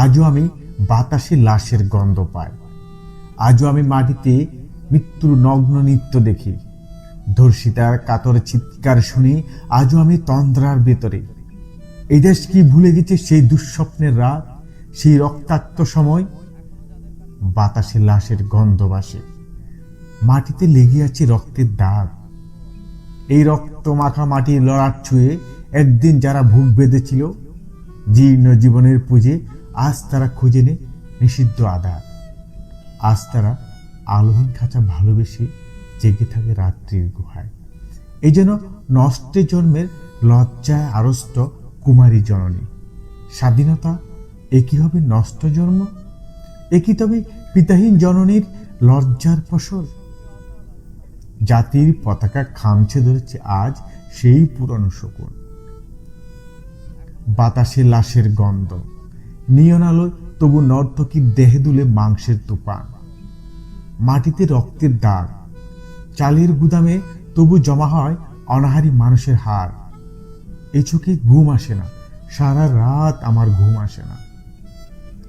আজও আমি বাতাসে লাশের গন্ধ পাই। আজও আমি মাটিতে মৃত্যুর নগ্ন নৃত্য দেখি। ধর্ষিতার কাতর চিৎকার শুনি আজও আমি তন্দ্রার ভেতরে। এই দেশ কি ভুলে গেছে সেই দুঃস্বপ্নের রাত, সেই রক্তাক্ত সময়? বাতাসে লাশের গন্ধ ভাসে, মাটিতে লেগে আছে রক্তের দাগ। এই রক্ত মাখা মাটির লড়াট ছুঁয়ে একদিন যারা বুক বেঁধেছিল জীর্ণ জীবনের পুঁজে, আজ তারা খুঁজে নে নিষিদ্ধ আধার। আজ তারা আলোহীন খাঁচা ভালোবেসে জেগে থাকে রাত্রির গুহায়। এই যেন নষ্টে জন্মের লজ্জায় আড়ষ্ট কুমারী জননী। স্বাধীনতা একই হবে নষ্ট জন্ম? একই তবে পিতাহীন জননীর লজ্জার ফসল? জাতির পতাকা খামছে ধরেছে আজ সেই পুরনো শকুন। বাতাসে লাশের গন্ধ, নিয়ন আলোয় তবু নর্তকীর দেহে দুলে মাংসের তুফান। মাটিতে রক্তের দাগ, চালের গুদামে তবু জমা হয় অনাহারী মানুষের হাড়। এই চোখে ঘুম আসে না, সারা রাত আমার ঘুম আসে না।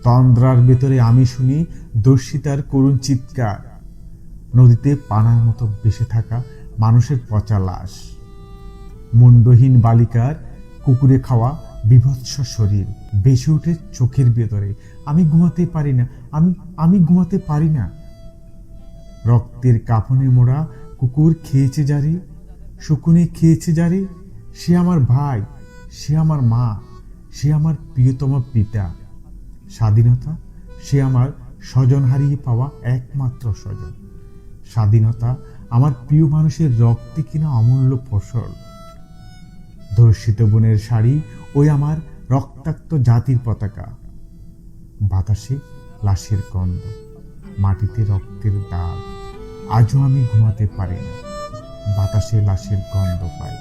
তন্দ্রার ভেতরে আমি শুনি দর্শিতার করুণ চিৎকার, নদীতে পানার মতো ভেসে থাকা মানুষের পচা লাশ, মুন্ডহীন বালিকার কুকুরে খাওয়া বিভৎস শরীর বেশি উঠে চোখের ভেতরে। আমি ঘুমাতে পারি না, আমি ঘুমাতে পারি না। রক্তের কাফনে মোড়া কুকুর খেয়েছে যারে, শকুনে খেয়েছে যারে, সে আমার ভাই, সে আমার মা, সে আমার প্রিয়তম পিতা। স্বাধীনতা সে আমার স্বজন হারিয়ে পাওয়া একমাত্র স্বজন। স্বাধীনতা আমার প্রিয় মানুষের রক্তে কিনা অমূল্য ফসল। ধর্ষিত বোনের শাড়ি ওই আমার রক্তাক্ত জাতির পতাকা। বাতাসে লাশের গন্ধ, মাটিতে রক্তের দাগ। আজও আমি ঘুমাতে পারি না, বাতাসে লাশের গন্ধ পাই।